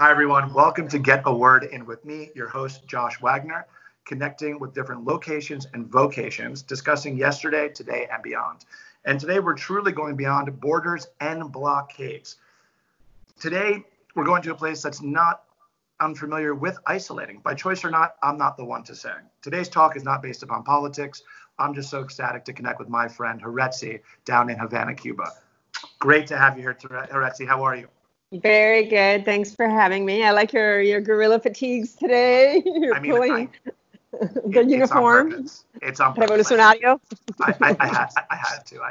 Hi, everyone. Welcome to Get a Word In with me, your host, Josh Wagner, connecting with different locations and vocations, discussing yesterday, today, and beyond. And today, we're truly going beyond borders and blockades. Today, we're going to a place that's not unfamiliar with isolating. By choice or not, I'm not the one to say. Today's talk is not based upon politics. I'm just so ecstatic to connect with my friend, Jauretsi, down in Havana, Cuba. Great to have you here, Jauretsi. How are you? Very good. Thanks for having me. I like your gorilla fatigues today. You're pulling the uniform. It's on purpose. Revolucionario. I had to.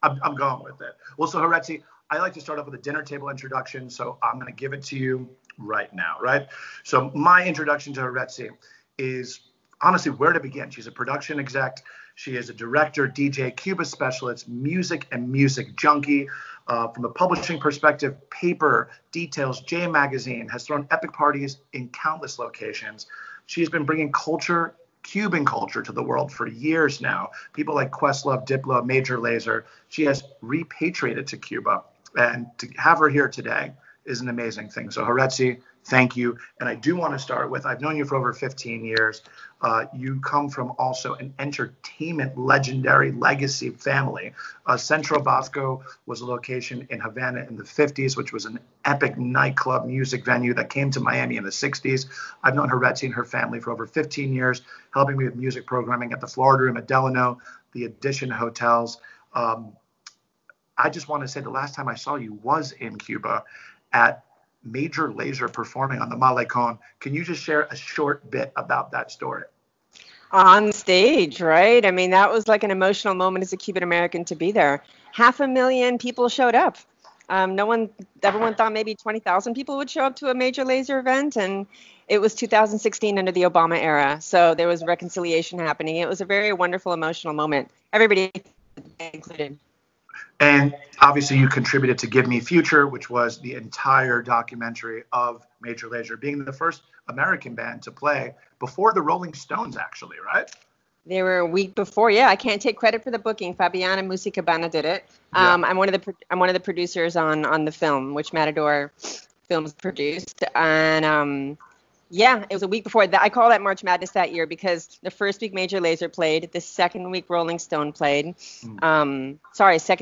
I'm going with it. Well, so Jauretsi, I like to start off with a dinner table introduction, so I'm going to give it to you right now, right? So my introduction to Jauretsi is honestly where to begin. She's a production exec. She is a director, DJ, Cuba specialist, music and music junkie. From a publishing perspective, Paper, Details, J Magazine, has thrown epic parties in countless locations. She's been bringing culture, Cuban culture, to the world for years now. People like Questlove, Diplo, Major Lazer. She has repatriated to Cuba. And to have her here today is an amazing thing. So Jauretsi, thank you. And I do want to start with, I've known you for over 15 years. You come from also an entertainment legendary legacy family. Centro Bosco was a location in Havana in the 50s, which was an epic nightclub music venue that came to Miami in the 60s. I've known Jauretsi and her family for over 15 years, helping me with music programming at the Florida Room at Delano, the Edition hotels. I just want to say the last time I saw you was in Cuba at Major Lazer performing on the Malecon. Can you just share a short bit about that story? On stage, right? I mean, that was like an emotional moment as a Cuban American to be there. 500,000 people showed up. Everyone thought maybe 20,000 people would show up to a Major Lazer event, and it was 2016 under the Obama era. So there was reconciliation happening. It was a very wonderful, emotional moment. Everybody included. And obviously you contributed to Give Me Future, which was the entire documentary of Major Lazer, being the first American band to play before the Rolling Stones, actually, right? They were a week before. Yeah, I can't take credit for the booking. Fabiana Musicabana did it. I'm one of the producers on the film, which Matador Films produced. And yeah, it was a week before that. I call that March Madness that year because the first week Major Lazer played, the second week Rolling Stone played. Second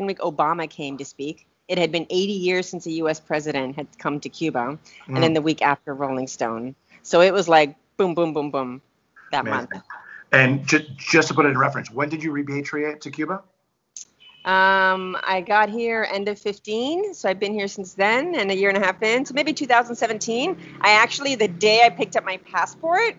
week Obama came to speak. It had been 80 years since a U.S. president had come to Cuba, and then the week after Rolling Stone. So it was like boom, boom, boom, boom that month. And just to put it in reference, when did you repatriate to Cuba? I got here end of 15, so I've been here since then, and a year and a half in, so maybe 2017. The day I picked up my passport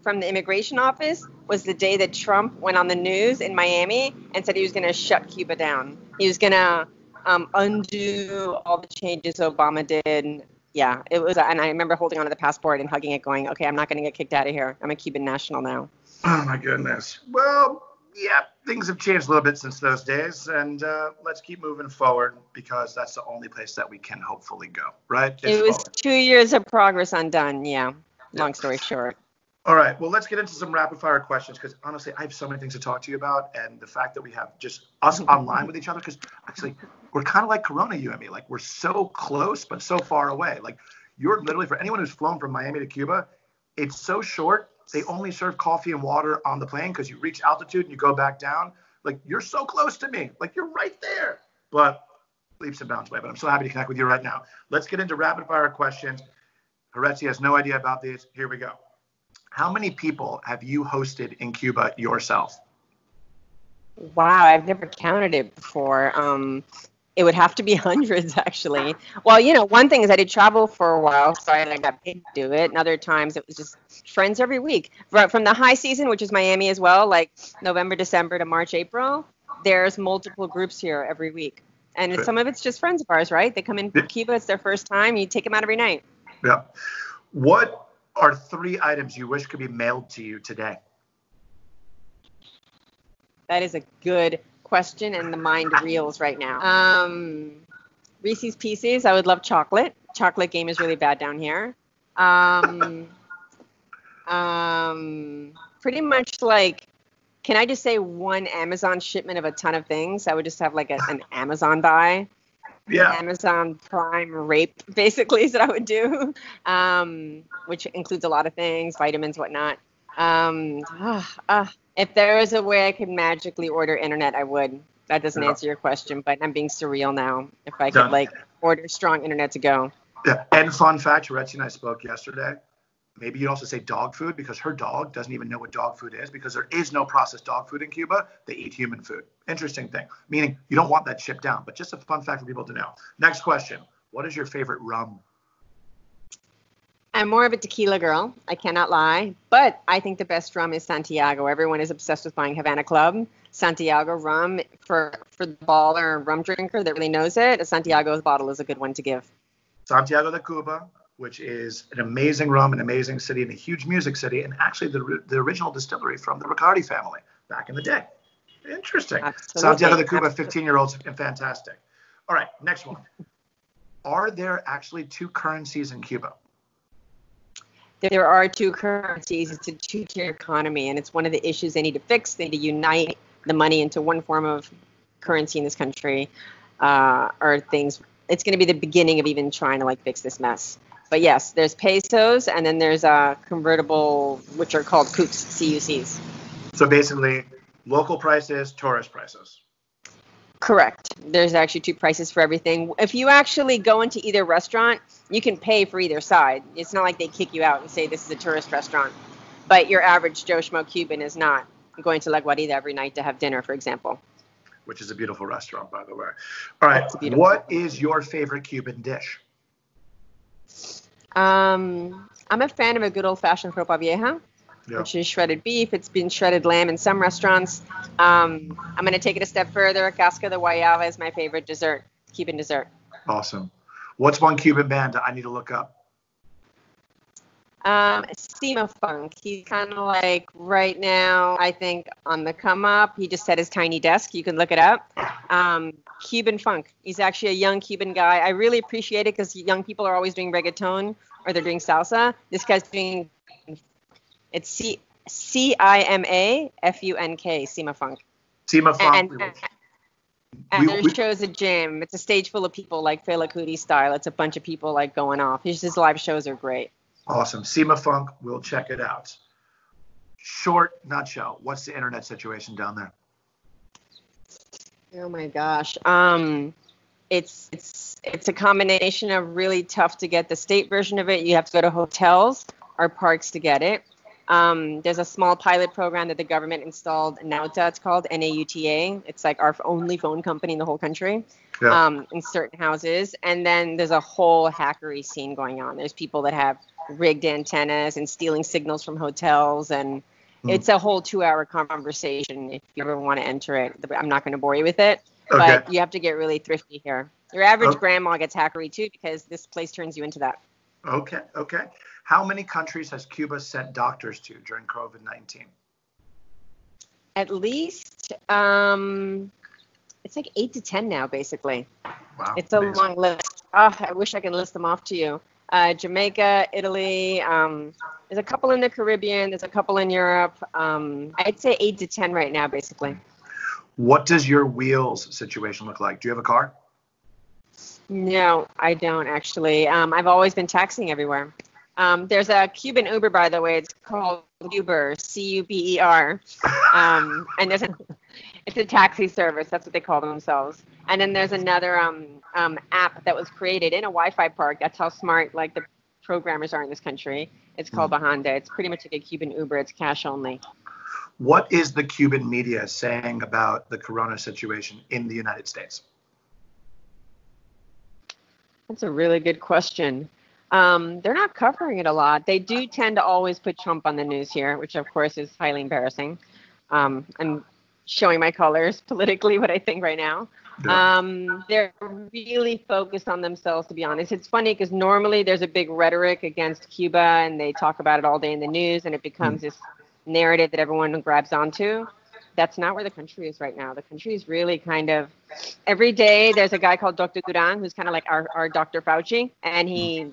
from the immigration office was the day that Trump went on the news in Miami and said he was going to shut Cuba down. He was going to undo all the changes Obama did. Yeah, it was, and I remember holding onto the passport and hugging it, going, okay, I'm not going to get kicked out of here. I'm a Cuban national now. Oh, my goodness. Well, yeah, things have changed a little bit since those days, and let's keep moving forward because that's the only place that we can hopefully go, right? It was 2 years of progress undone, yeah. Long story short. All right, well, let's get into some rapid-fire questions because, honestly, I have so many things to talk to you about, and the fact that we have just us online with each other, because actually we're kind of like Corona, you and me. Like, we're so close but so far away. Like, you're literally, for anyone who's flown from Miami to Cuba, it's so short. They only serve coffee and water on the plane because you reach altitude and you go back down. Like, you're so close to me. Like, you're right there. But leaps and bounds away. But I'm so happy to connect with you right now. Let's get into rapid-fire questions. Jauretsi has no idea about these. Here we go. How many people have you hosted in Cuba yourself? Wow, I've never counted it before. It would have to be hundreds, actually. Well, one thing is I did travel for a while, so I got paid to do it. And other times it was just friends every week. From the high season, which is Miami as well, like November, December to March, April, there's multiple groups here every week. And some of it's just friends of ours, right? They come in from Cuba. It's their first time. You take them out every night. Yeah. What are 3 items you wish could be mailed to you today? That is a good question, and the mind reels right now. Reese's Pieces. I would love chocolate. Chocolate game is really bad down here. Pretty much like, can I just say one Amazon shipment of a ton of things? I would just have like an Amazon buy. Yeah. Amazon Prime rape, basically, is what I would do, which includes a lot of things, vitamins, whatnot. If there was a way I could magically order internet, I would. That doesn't answer your question, but I'm being surreal now. If I could, like, order strong internet to go. Yeah. And fun fact, Jauretsi and I spoke yesterday. Maybe you'd also say dog food, because her dog doesn't even know what dog food is, because there is no processed dog food in Cuba. They eat human food. Interesting thing. Meaning you don't want that shipped down, but just a fun fact for people to know. Next question. What is your favorite rum? I'm more of a tequila girl. I cannot lie. But I think the best rum is Santiago. Everyone is obsessed with buying Havana Club. Santiago rum, for the baller rum drinker that really knows it, a Santiago's bottle is a good one to give. Santiago de Cuba, which is an amazing rum, an amazing city, and a huge music city, and actually the original distillery from the Riccardi family back in the day. Interesting. Absolutely. Santiago de Cuba, 15-year-olds, and fantastic. All right, next one. Are there actually two currencies in Cuba? There are two currencies. It's a two-tier economy, and it's one of the issues they need to fix. They need to unite the money into one form of currency in this country, or things. It's going to be the beginning of even trying to fix this mess. But yes, there's pesos, and then there's convertible, which are called CUCs, CUCs. So basically, local prices, tourist prices. Correct. There's actually two prices for everything. If you actually go into either restaurant, you can pay for either side. It's not like they kick you out and say this is a tourist restaurant. But your average Joe Schmo Cuban is not going to La Guarida every night to have dinner, for example. Which is a beautiful restaurant, by the way. All right. What is your favorite Cuban dish? I'm a fan of a good old-fashioned ropa vieja, which is shredded beef. It's been shredded lamb in some restaurants. I'm going to take it a step further. Casca de guayaba is my favorite dessert, Cuban dessert. Awesome. What's one Cuban band I need to look up? Sima Funk. He's kind of right now, I think, on the come up. He just set his tiny desk. You can look it up. Cuban Funk. He's actually a young Cuban guy. I really appreciate it because young people are always doing reggaeton or they're doing salsa. This guy's doing, it's C-I-M-A-F-U-N-K, Sima Funk. Sima Funk. And their show's a gym. It's a stage full of people like Fela Kuti style. It's a bunch of people going off. His live shows are great. Awesome. Sima Funk, we'll check it out. Short nutshell, what's the internet situation down there? Oh my gosh. It's a combination of really tough to get the state version of it. You have to go to hotels or parks to get it. There's a small pilot program that the government installed, Nauta, it's called, N-A-U-T-A. It's like our only phone company in the whole country, in certain houses. And then there's a whole hackery scene going on. There's people that have rigged antennas and stealing signals from hotels, and it's a whole 2-hour conversation if you ever want to enter it. I'm not going to bore you with it, but you have to get really thrifty here. Your average grandma gets hackery too, because this place turns you into that. Okay. How many countries has Cuba sent doctors to during COVID-19? At least, it's 8 to 10 now, basically. Wow. It's a long list. I wish I could list them off to you. Jamaica, Italy, there's a couple in the Caribbean, there's a couple in Europe. I'd say 8 to 10 right now, basically. What does your wheels situation look like? Do you have a car? No, I don't actually. I've always been taxiing everywhere. There's a Cuban Uber, by the way. It's called Uber, C-U-B-E-R. And it's a taxi service. That's what they call themselves. And then there's another app that was created in a Wi-Fi park. That's how smart the programmers are in this country. It's called Bahanda. It's pretty much like a Cuban Uber. It's cash only. What is the Cuban media saying about the corona situation in the United States? That's a really good question. They're not covering it a lot. They do tend to always put Trump on the news here, which of course is highly embarrassing. I'm showing my colors politically, what I think right now. They're really focused on themselves, to be honest. It's funny because normally there's a big rhetoric against Cuba and they talk about it all day in the news and it becomes this narrative that everyone grabs onto. That's not where the country is right now. The country is really kind of, every day there's a guy called Dr. Duran, who's kind of like our Dr. Fauci, and he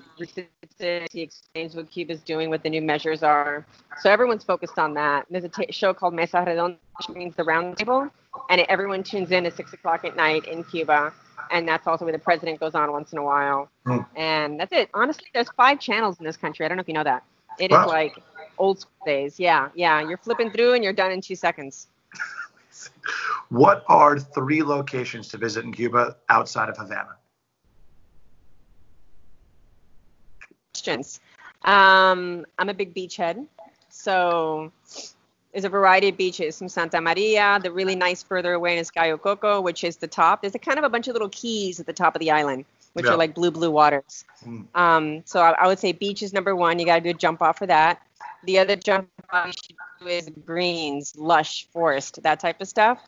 explains what Cuba's doing, what the new measures are. So everyone's focused on that. There's a show called Mesa Redonda, which means the round table, and everyone tunes in at 6 o'clock at night in Cuba. and that's also where the president goes on once in a while. Mm. And that's it. Honestly, there's 5 channels in this country. I don't know if you know that. It is Wow. like old school days. Yeah. You're flipping through and you're done in 2 seconds. What are 3 locations to visit in Cuba outside of Havana? Questions. I'm a big beachhead, so there's a variety of beaches. From Santa Maria, the really nice further away is Cayo Coco, which is the top. There's a kind of a bunch of little keys at the top of the island, which are like blue waters. So I would say beach is number 1. You got to do a jump off for that. The other jump off you should do is greens, lush forest, that type of stuff.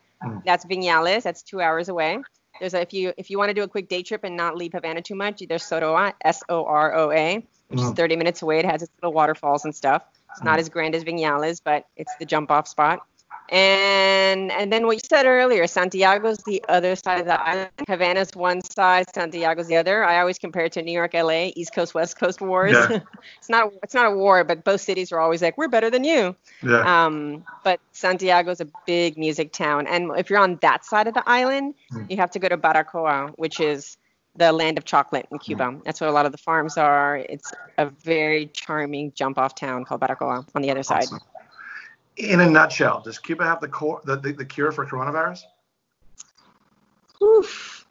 That's Viñales. That's 2 hours away. There's if you want to do a quick day trip and not leave Havana too much, there's Soroa, Soroa, which is 30 minutes away. It has its little waterfalls and stuff. It's not as grand as Viñales, but it's the jump off spot. And then what you said earlier, Santiago's the other side of the island. Havana's one side, Santiago's the other. I always compare it to New York, LA, East Coast, West Coast wars. Yeah. It's not a war, but both cities are always like, we're better than you. Yeah. But Santiago's a big music town. And if you're on that side of the island, you have to go to Baracoa, which is the land of chocolate in Cuba. That's where a lot of the farms are. It's a very charming jump off town called Baracoa on the other side. Awesome. In a nutshell, does Cuba have the cure for coronavirus? Oof.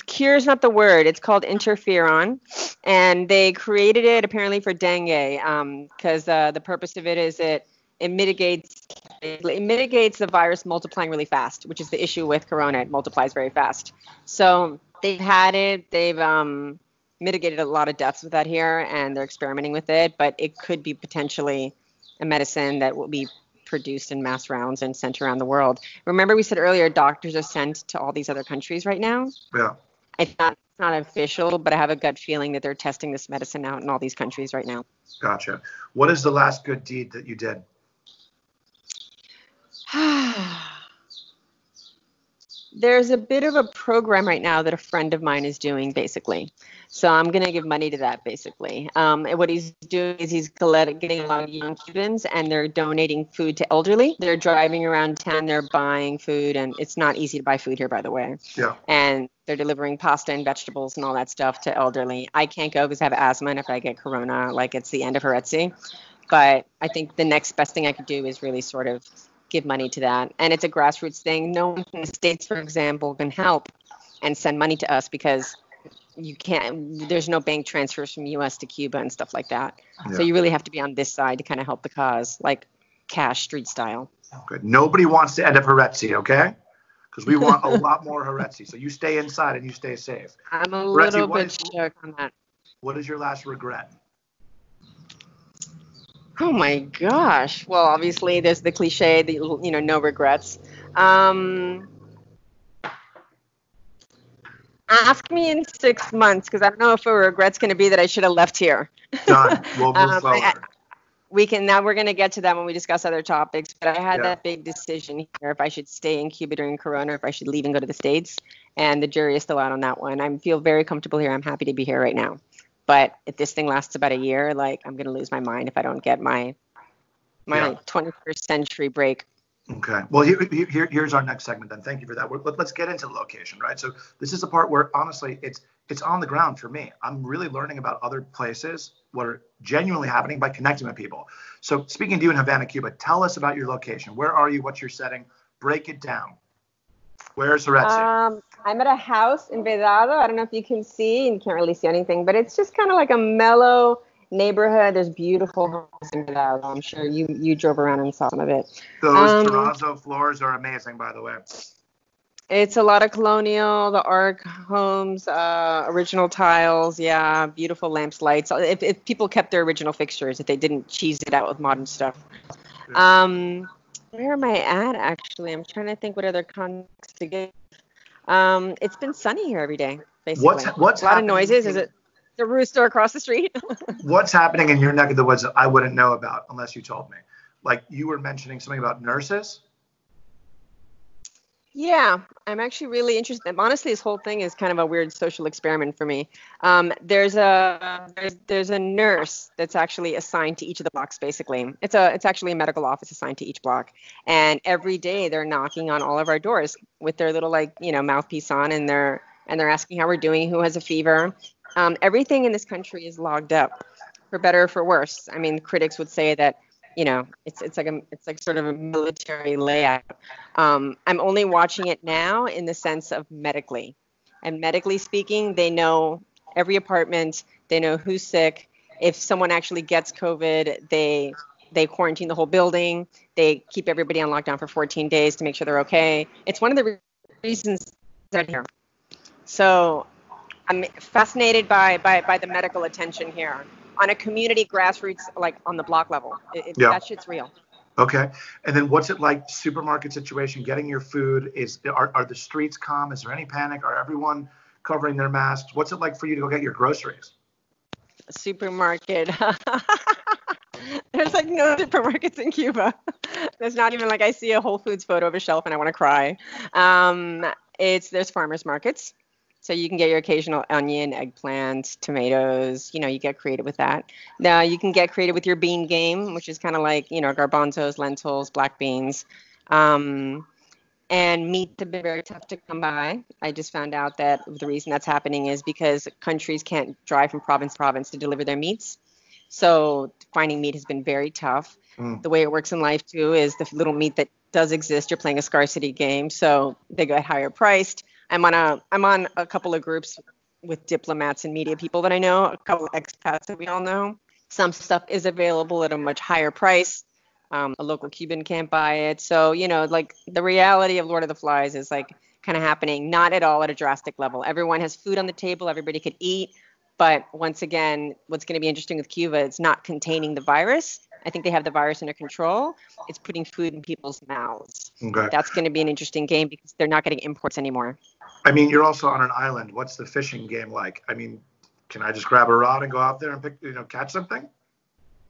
Cure is not the word. It's called interferon, and they created it apparently for dengue, because the purpose of it is it mitigates the virus multiplying really fast, which is the issue with corona. It multiplies very fast. So they've had it. They've mitigated a lot of deaths with that here, and they're experimenting with it. But it could be potentially a medicine that will be produced in mass rounds and sent around the world. Remember, we said earlier, doctors are sent to all these other countries right now. Yeah. It's not official, but I have a gut feeling that they're testing this medicine out in all these countries right now. Gotcha. What is the last good deed that you did? There's a bit of a program right now that a friend of mine is doing, basically. So I'm going to give money to that, basically. What he's doing is he's getting a lot of young Cubans, and they're donating food to elderly. They're driving around town, they're buying food, and it's not easy to buy food here, by the way. Yeah. And they're delivering pasta and vegetables and all that stuff to elderly. I can't go because I have asthma, and if I get corona, it's the end of Jauretsi. But I think the next best thing I could do is really sort of give money to that. And it's a grassroots thing. No one in the States, for example, can help and send money to us because there's no bank transfers from US to Cuba and stuff like that. Yeah. So you really have to be on this side to kind of help the cause, like cash street style. Good. Nobody wants to end up Jauretsi, okay? Because we want a lot more Jauretsi. So you stay inside and you stay safe. I'm a little bit shook on that. What is your last regret? Oh my gosh. Well, obviously there's the cliche, no regrets. Ask me in 6 months, because I don't know if a regret's going to be that I should have left here. Done. We'll move forward. We're going to get to that when we discuss other topics, but I had that big decision here if I should stay in Cuba during Corona or if I should leave and go to the States, and the jury is still out on that one. I feel very comfortable here. I'm happy to be here right now. But if this thing lasts about a year, I'm going to lose my mind if I don't get my 21st century break. Okay. Well, here's our next segment then. Thank you for that. Let's get into location, right? So this is the part where, honestly, it's on the ground for me. I'm really learning about other places, what are genuinely happening by connecting with people. So speaking to you in Havana, Cuba, tell us about your location. Where are you? What's your setting? Break it down. Where's Jauretsi? I'm at a house in Vedado. I don't know if you can see, and you can't really see anything, but it's just kind of like a mellow neighborhood. There's beautiful homes in Vedado. I'm sure you drove around and saw some of it. Those terrazzo floors are amazing, by the way. It's a lot of colonial, the arc homes, original tiles, beautiful lamps, lights. If people kept their original fixtures, if they didn't cheese it out with modern stuff. Yeah. Where am I at, actually? I'm trying to think what other context to give. It's been sunny here every day, basically. What's a lot of noises? Is it the rooster across the street? What's happening in your neck of the woods that I wouldn't know about unless you told me? Like you were mentioning something about nurses? Yeah, I'm actually really interested. Honestly, this whole thing is kind of a weird social experiment for me. There's a nurse that's actually assigned to each of the blocks. Basically, it's actually a medical office assigned to each block, and every day they're knocking on all of our doors with their little like mouthpiece on, and they're asking how we're doing, who has a fever. Everything in this country is logged up, for better or for worse. I mean, critics would say that it's like sort of a military layout. I'm only watching it now in the sense of medically. And medically speaking, they know every apartment, they know who's sick. If someone actually gets COVID, they quarantine the whole building. They keep everybody on lockdown for 14 days to make sure they're okay. It's one of the reasons they're here. So I'm fascinated by the medical attention here on a community grassroots, like on the block level. Yeah. That shit's real. Okay. And then what's it like, supermarket situation, getting your food? Are the streets calm? Is there any panic? Are everyone covering their masks? What's it like for you to go get your groceries? Supermarket. There's like no supermarkets in Cuba. There's not even like I see a Whole Foods photo of a shelf and I want to cry. There's farmers markets. So you can get your occasional onion, eggplant, tomatoes, you get creative with that. Now you can get creative with your bean game, which is kind of like, garbanzos, lentils, black beans. And meat have been very tough to come by. I just found out that the reason that's happening is because countries can't drive from province to province to deliver their meats. So finding meat has been very tough. The way it works in life too is the little meat that does exist, you're playing a scarcity game, so they get higher priced. I'm on a couple of groups with diplomats and media people that I know, a couple of expats that we all know. Some stuff is available at a much higher price. A local Cuban can't buy it. So, like the reality of Lord of the Flies is like kind of happening, not at all at a drastic level. Everyone has food on the table, everybody could eat. But once again, what's going to be interesting with Cuba, it's not containing the virus. I think they have the virus under control. It's putting food in people's mouths. Okay. That's going to be an interesting game because they're not getting imports anymore. I mean, you're also on an island. What's the fishing game like? I mean, can I just grab a rod and go out there and catch something?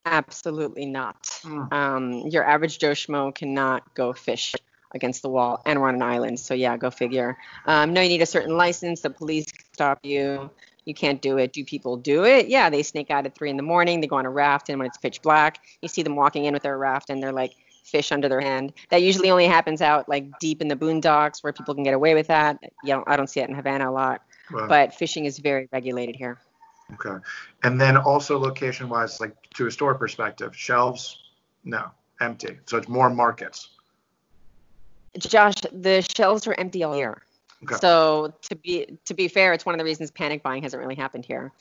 Absolutely not. Your average Joe Schmo cannot go fish against the wall, and we're on an island. So yeah, go figure. No, you need a certain license. The police stop you. You can't do it. Do people do it? Yeah, they sneak out at 3 a.m. They go on a raft, and when it's pitch black, you see them walking in with their raft, and they're like fish under their hand. That usually only happens out like deep in the boondocks where people can get away with that. I don't see it in Havana a lot, but fishing is very regulated here. Okay. And then also location-wise, like to a store perspective, shelves, no, empty. So it's more markets. Josh, the shelves are empty all year. Okay. So to be fair, it's one of the reasons panic buying hasn't really happened here.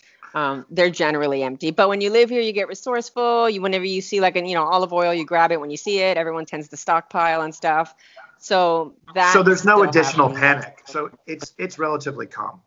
They're generally empty. But when you live here, you get resourceful. Whenever you see like olive oil, you grab it when you see it. Everyone tends to stockpile and stuff. So there's no additional panic. So it's relatively calm.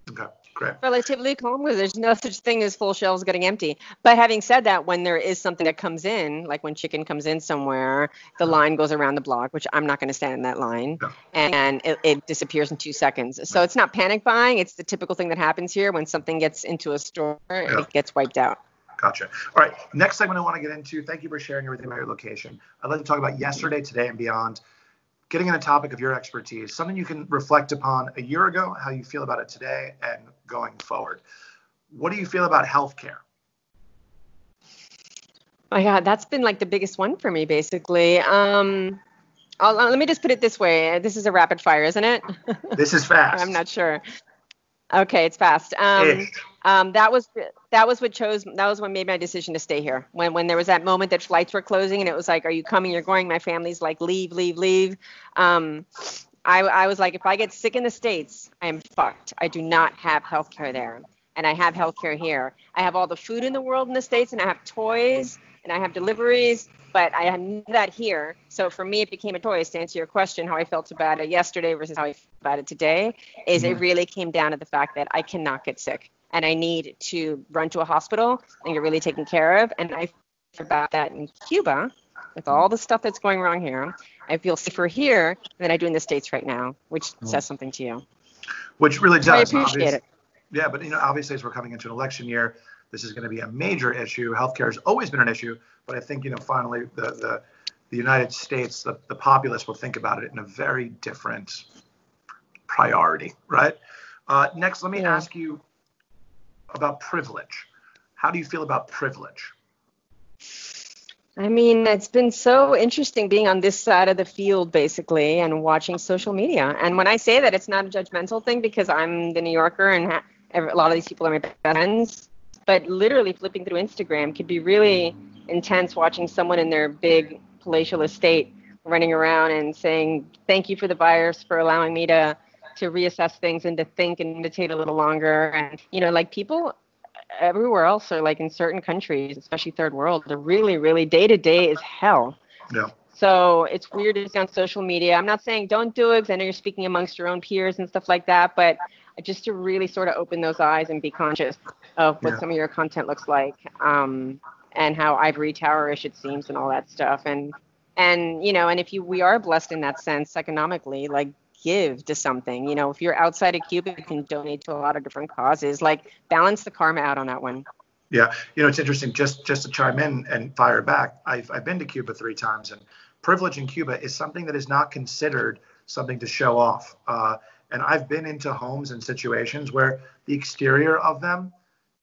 Okay. Great. Relatively calm because there's no such thing as full shelves getting empty. But having said that, when there is something that comes in, like when chicken comes in somewhere, the line goes around the block, which I'm not going to stand in that line, and it disappears in 2 seconds. So it's not panic buying. It's the typical thing that happens here when something gets into a store, it gets wiped out. Gotcha. All right. Next segment I want to get into, thank you for sharing everything about your location. I'd like to talk about yesterday, today, and beyond. Getting on a topic of your expertise, something you can reflect upon a year ago, how you feel about it today, and going forward. What do you feel about healthcare? My God, that's been like the biggest one for me, basically. Let me just put it this way. This is a rapid fire, isn't it? This is fast. I'm not sure. Okay, it's fast. That was what made my decision to stay here. When there was that moment that flights were closing and it was like, are you coming? You're going. My family's like, leave. I was like, if I get sick in the States, I am fucked. I do not have healthcare there, and I have healthcare here. I have all the food in the world in the States, and I have toys, and I have deliveries, but I have that here. So for me, it became a choice. To answer your question, how I felt about it yesterday versus how I felt about it today, is it really came down to the fact that I cannot get sick, and I need to run to a hospital and get really taken care of. And I feel about that in Cuba, with all the stuff that's going wrong here. I feel safer here than I do in the States right now, which says something to you. Which really does. So I appreciate it. Yeah, but obviously as we're coming into an election year, this is going to be a major issue. Healthcare has always been an issue, but I think finally the the United States, the populace will think about it in a very different priority, right? Next, let me ask you about privilege. How do you feel about privilege? I mean, it's been so interesting being on this side of the field, basically, and watching social media. And when I say that, it's not a judgmental thing because I'm the New Yorker and a lot of these people are my best friends. But literally flipping through Instagram could be really intense watching someone in their big palatial estate running around and saying, thank you for the buyers for allowing me to reassess things and to think and meditate a little longer. And, like people everywhere else or like in certain countries, especially third world, they're really, really day to day is hell. Yeah. So it's weird to see on social media. I'm not saying don't do it because I know you're speaking amongst your own peers and stuff like that, but just to really sort of open those eyes and be conscious of what some of your content looks like, and how ivory tower-ish it seems and all that stuff. And if we are blessed in that sense economically, like give to something. If you're outside of Cuba, you can donate to a lot of different causes. Like balance the karma out on that one. Yeah, it's interesting. Just to chime in and fire back, I've been to Cuba 3 times, and privilege in Cuba is something that is not considered something to show off. And I've been into homes and situations where the exterior of them,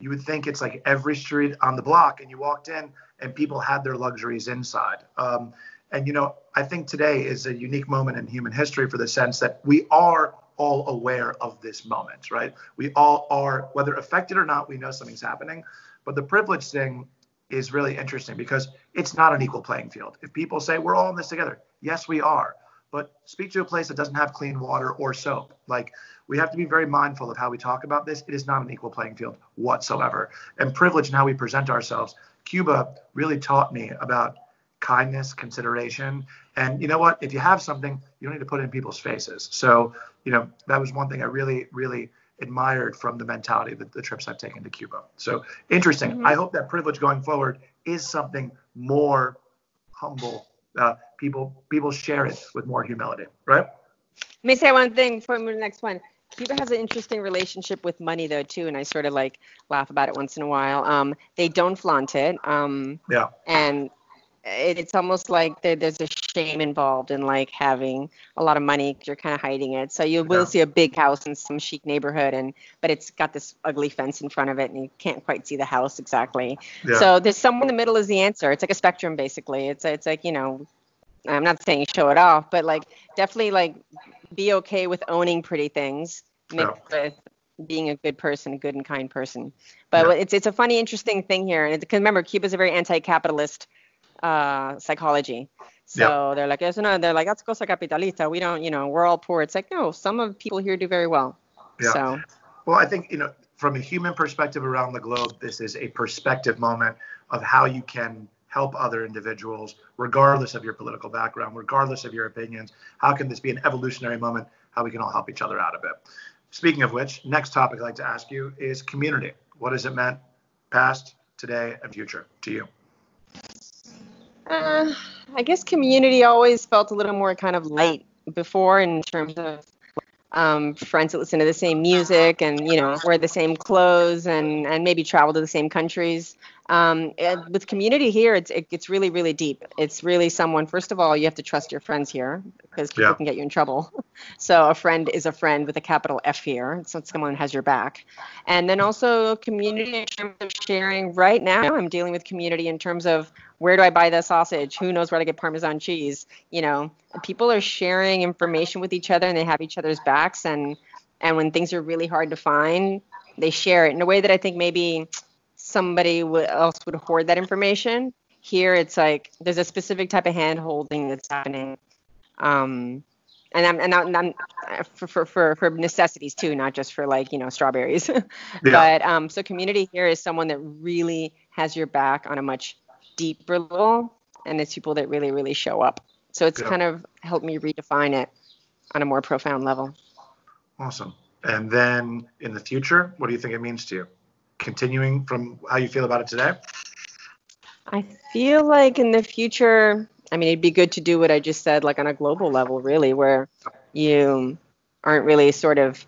you would think it's like every street on the block, and you walked in and people had their luxuries inside. And I think today is a unique moment in human history for the sense that we are all aware of this moment, right? We all are, whether affected or not, we know something's happening. But the privilege thing is really interesting because it's not an equal playing field. If people say we're all in this together, yes, we are. But speak to a place that doesn't have clean water or soap. Like, we have to be very mindful of how we talk about this. It is not an equal playing field whatsoever. And privilege and how we present ourselves. Cuba really taught me about kindness, consideration. And you know what? If you have something, you don't need to put it in people's faces. So, that was one thing I really, really admired from the mentality of the trips I've taken to Cuba. So interesting. Mm-hmm. I hope that privilege going forward is something more humble. People share it with more humility, right? Let me say one thing before we move to the next one. Cuba has an interesting relationship with money, though, too, and I sort of like laugh about it once in a while. They don't flaunt it. And it's almost like there's a shame involved in like having a lot of money because you're kind of hiding it. So you will see a big house in some chic neighborhood, but it's got this ugly fence in front of it, and you can't quite see the house exactly. Yeah. So there's somewhere in the middle is the answer. It's like a spectrum, basically. It's like I'm not saying show it off, but like definitely like be okay with owning pretty things, mixed with being a good person, a good and kind person. But it's a funny, interesting thing here, and because remember, Cuba's a very anti-capitalist psychology. So they're like, that's cosa capitalista. We don't, we're all poor. It's like, no, some of people here do very well. Yeah. So, well, I think, from a human perspective around the globe, this is a perspective moment of how you can help other individuals, regardless of your political background, regardless of your opinions. How can this be an evolutionary moment? How we can all help each other out of it. Speaking of which, next topic I'd like to ask you is community. What has it meant past, today, and future to you? I guess community always felt a little more kind of light before in terms of friends that listen to the same music and, wear the same clothes and maybe travel to the same countries. With community here, it's really, really deep. It's really someone, first of all, you have to trust your friends here because people can get you in trouble. So a friend is a friend with a capital F here. So someone has your back. And then also community in terms of sharing. Right now, I'm dealing with community in terms of where do I buy that sausage? Who knows where to get Parmesan cheese? People are sharing information with each other and they have each other's backs. And when things are really hard to find, they share it in a way that I think maybe somebody else would hoard that information. Here, it's like there's a specific type of hand holding that's happening. And I'm for necessities too, not just for like, strawberries. But so community here is someone that really has your back on a much deeper level, and it's people that really, really show up. So it's kind of helped me redefine it on a more profound level. Awesome. And then in the future, what do you think it means to you? Continuing from how you feel about it today? I feel like in the future, it'd be good to do what I just said, like on a global level, really, where you aren't really sort of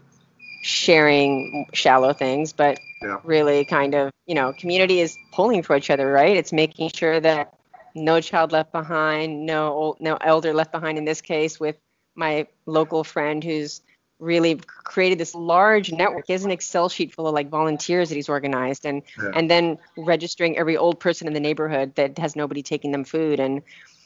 sharing shallow things, but really kind of, community is pulling for each other, right? It's making sure that no child left behind, no elder left behind in this case, with my local friend who's really created this large network. He has an Excel sheet full of like volunteers that he's organized, and then registering every old person in the neighborhood that has nobody taking them food. And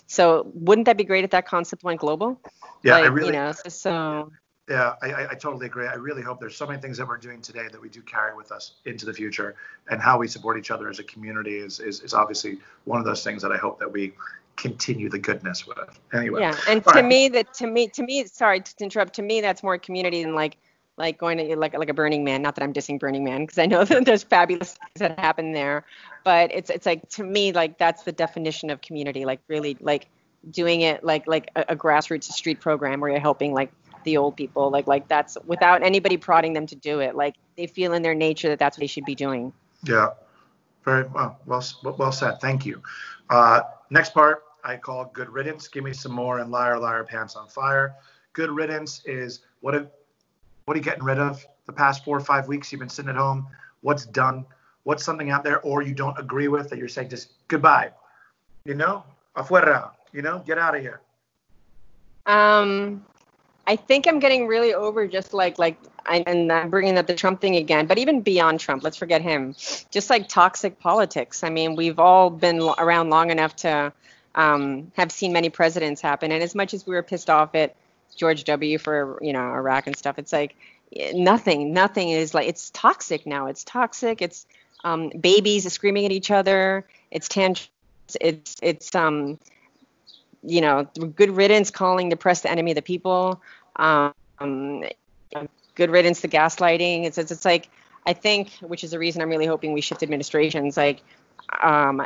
so wouldn't that be great if that concept went global? Yeah, like, I really, so yeah, I totally agree. I really hope there's so many things that we're doing today that we do carry with us into the future, and how we support each other as a community is obviously one of those things that I hope that we continue the goodness with. Anyway. Yeah, and to me, sorry to interrupt. To me, that's more community than like going to like a Burning Man. Not that I'm dissing Burning Man, because I know that there's fabulous things that happen there, but it's like, to me, like that's the definition of community. Like really like doing it like a grassroots street program where you're helping like the old people. Like that's without anybody prodding them to do it. Like they feel in their nature that that's what they should be doing. Yeah, very well said. Thank you. Next part I call good riddance. Give me some more, and liar, liar, pants on fire. Good riddance is what are you getting rid of? The past 4 or 5 weeks you've been sitting at home. What's done? What's something out there or you don't agree with that you're saying just goodbye? Afuera. Get out of here. I think I'm getting really over just and I'm bringing up the Trump thing again, but even beyond Trump, let's forget him. Just like toxic politics. I mean, we've all been around long enough to have seen many presidents happen. And as much as we were pissed off at George W. for, Iraq and stuff, it's like nothing is like, it's toxic now. It's toxic. It's babies screaming at each other. It's tantrums. It's good riddance, calling the press the enemy of the people. Good riddance to gaslighting. It's like, I think, which is the reason I'm really hoping we shift administrations. Like,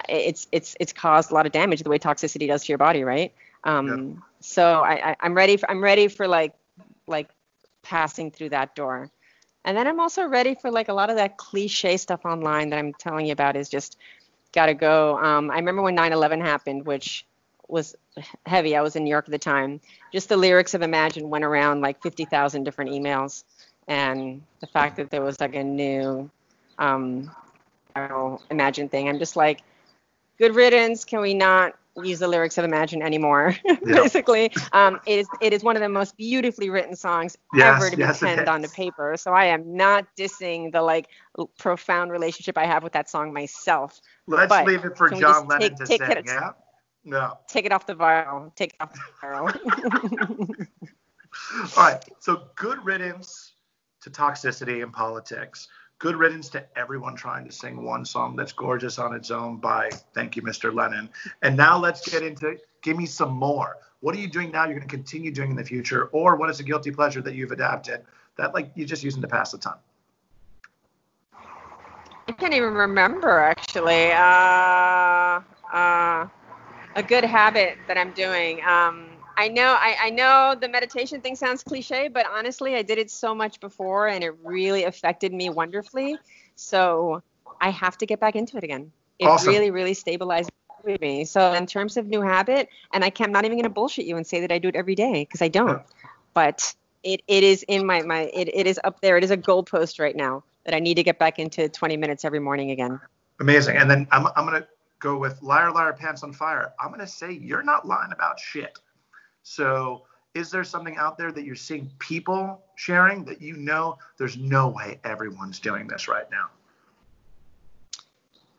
it's caused a lot of damage the way toxicity does to your body, right? So I'm ready for like passing through that door. And then I'm also ready for like a lot of that cliche stuff online that I'm telling you about is just gotta go. I remember when 9/11 happened, which was heavy. I was in New York at the time. Just the lyrics of Imagine went around like 50,000 different emails. And the fact that there was like a new Imagine thing, I'm just like, good riddance. Can we not use the lyrics of Imagine anymore? Basically, it is one of the most beautifully written songs ever to be penned onto paper. So I am not dissing the like profound relationship I have with that song myself. Let's leave it for John Lennon to sing. Yeah. No. Take it off the viral. Take it off the viral. All right. So good riddance to toxicity in politics. Good riddance to everyone trying to sing one song that's gorgeous on its own by Thank You, Mr. Lennon. And now let's get into give me some more. What are you doing now you're going to continue doing in the future? Or what is a guilty pleasure that you've adapted that like you're just using to pass the time? I can't even remember, actually. A good habit that I'm doing. I know the meditation thing sounds cliche, but honestly, I did it so much before and it really affected me wonderfully. So I have to get back into it again. It Awesome. Really, really stabilized me. So in terms of new habit, and I'm not even going to bullshit you and say that I do it every day, because I don't. But it is in my it is up there. It is a goalpost right now that I need to get back into 20 minutes every morning again. Amazing. And then I'm going to go with liar, liar, pants on fire. I'm going to say you're not lying about shit. So is there something out there that you're seeing people sharing that there's no way everyone's doing this right now?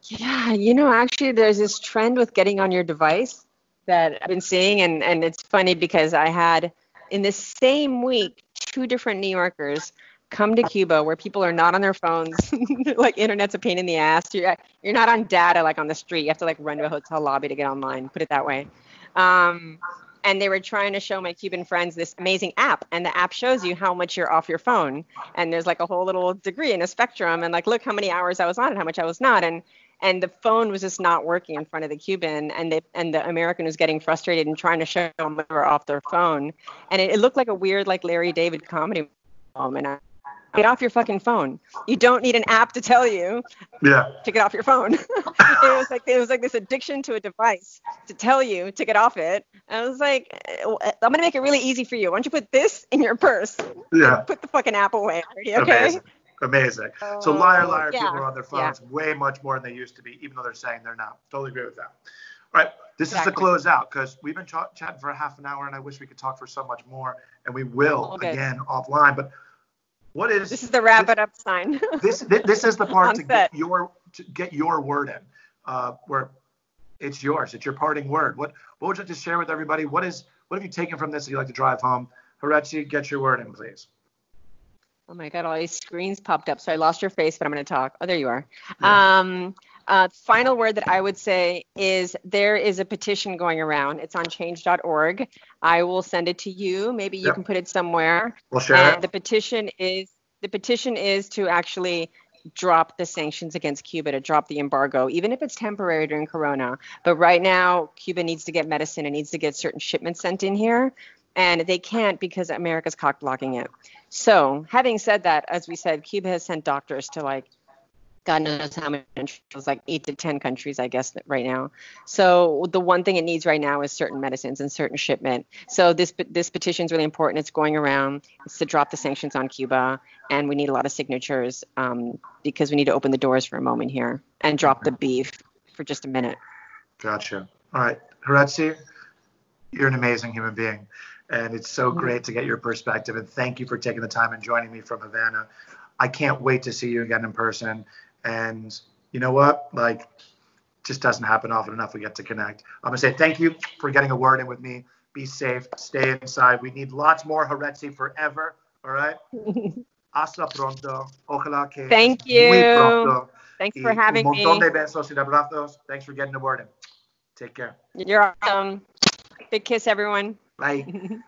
Yeah, actually there's this trend with getting on your device that I've been seeing, and it's funny because I had in this same week 2 different New Yorkers come to Cuba where people are not on their phones. Like internet's a pain in the ass. You're not on data like on the street. You have to like run to a hotel lobby to get online, put it that way. And they were trying to show my Cuban friends this amazing app, and the app shows you how much you're off your phone. And there's like a whole little degree and a spectrum, and like, look how many hours I was on and how much I was not. And the phone was just not working in front of the Cuban, and the American was getting frustrated and trying to show them they were off their phone. And it looked like a weird like Larry David comedy moment. Get off your fucking phone. You don't need an app to tell you to get off your phone. It was like this addiction to a device to tell you to get off it. I was like, I'm gonna make it really easy for you. Why don't you put this in your purse? Yeah. Put the fucking app away. Okay. Amazing. So liar, liar, people are on their phones way much more than they used to be, even though they're saying they're not. Totally agree with that. All right. This is the Exactly. close out because we've been chatting for a half an hour, and I wish we could talk for so much more, and we will Okay. again offline. But what is This is the wrap it up sign. this is the part On to set. get your word in, where it's yours. It's your parting word. What would you like to share with everybody? What have you taken from this that you'd like to drive home? Jauretsi, get your word in, please. Oh my God, all these screens popped up. So I lost your face, but I'm going to talk. Oh, there you are. Yeah. Final word that I would say is there is a petition going around. It's on change.org. I will send it to you. Maybe you can put it somewhere. We'll share it. The petition is to actually drop the sanctions against Cuba, to drop the embargo, even if it's temporary during Corona. But right now, Cuba needs to get medicine. It needs to get certain shipments sent in here. And they can't because America's cock blocking it. So having said that, as we said, Cuba has sent doctors to like God knows how many countries, like 8 to 10 countries, I guess, right now. So the one thing it needs right now is certain medicines and certain shipment. So this petition is really important. It's going around. It's to drop the sanctions on Cuba, and we need a lot of signatures because we need to open the doors for a moment here and drop the beef for just a minute. Gotcha. All right, Jauretsi, you're an amazing human being, and it's so great to get your perspective. And thank you for taking the time and joining me from Havana. I can't wait to see you again in person. And you know what? Like, just doesn't happen often enough we get to connect. I'm going to say thank you for getting a word in with me. Be safe. Stay inside. We need lots more Jauretsi forever. All right? Hasta pronto. Ojalá que Thank you. Muy pronto. Thanks for having un montón me. de besos y de abrazos. Thanks for getting the word in. Take care. You're awesome. Big kiss, everyone. Bye.